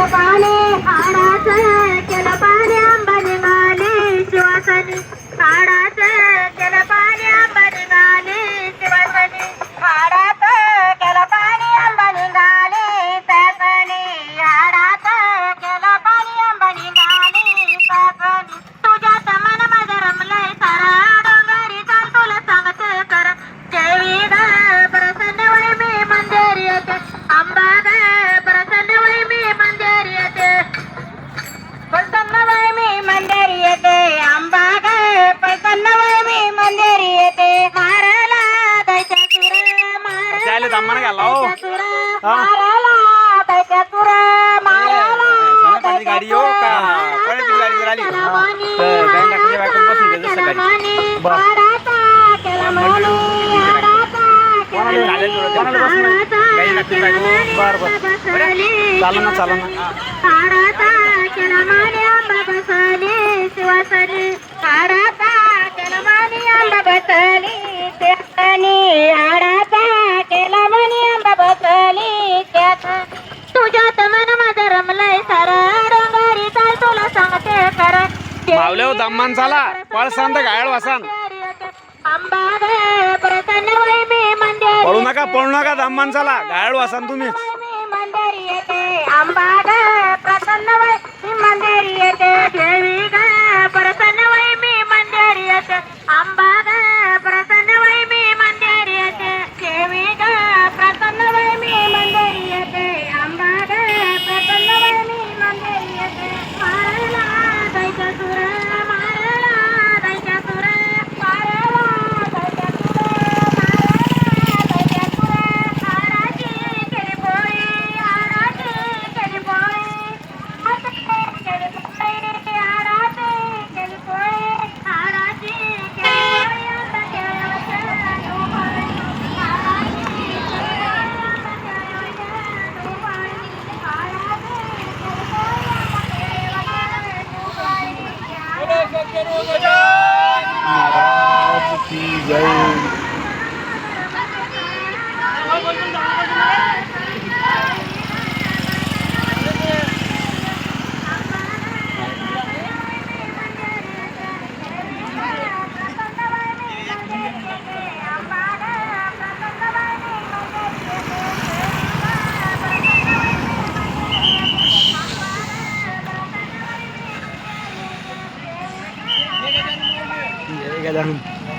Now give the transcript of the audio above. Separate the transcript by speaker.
Speaker 1: पाणी हाडाचं केलं पाणी आंबा निघाली शिवासनी हाडाचं केलं पाणी आंबा निघाली शिवासनी हाडाचं केलं पाणी आंबा निघाली त्यासनी हाडाचं केलं पाणी आंबा निघाली त्यासनी तुझ्यात मन माझं रमलंय सारा डोंगरी चाल तुला सांगते कर देवी ग प्रसन्न वय मी मंदिर येते आंबा ग प्रसन्न वय मी मंदिर येते प्रसन्न वय मी मंदिर येते आंबा ग प्रसन्न वय मी मंदिर येते मारायला दैत्या सुर
Speaker 2: त्याले दम्मान घाला हो.
Speaker 1: मारायला दैत्या सुर मारायला
Speaker 2: कोणाची गाडी हो का कोणाची गाडी जर आली तर बँड टाकली बायकोला बसून दे जसं गाडी चालेल कोणाला बसून गाडी टाकली बायको बर बर चालू ना चालू ना
Speaker 1: हाडाचा केला माने आंबा बसली शिवासनी हाडाचा केला माने आंबा बसली त्यानी हाडाचा केला माने आंबा बसली त्यात तुझ्यात मन माझं रमलंय सारा डोंगरी चाल तुला सांगते कर
Speaker 2: मावले हो दम्मान चाला पळसान तर घायल वासान
Speaker 1: आंबा ग प्रसन्न वय मी मंदिर
Speaker 2: पळू नका दम्मान चाला घायल वासान तुम्हीच
Speaker 1: मी मंदिर येते आंबा ग प्रसन्न वय मी मंदिर येते देवी ग प्रसन्न वय मी मंदिर येते आंबा ग प्रसन्न वय मी मंदिर येते देवी ग प्रसन्न वय मी मंदिर येते आंबा ग प्रसन्न वय मी मंदिर येते मारायला दैत्या सुर मारायला दैत्या सुर मारायला दैत्या सुर मारायला दैत्या सुर हाडाची केली पोळी हाडाची केली पोळी हाडाची केली पोळी हाडाची केली पोळी हाडाची केली पोळी आता केळीवरच्या दुपारी हाडाची केली पोळी आता केळीवरच्या दुपारी हाडाची केली पोळी आता केळीवरच्या दुपारी
Speaker 2: महाराज की जय जय गजानन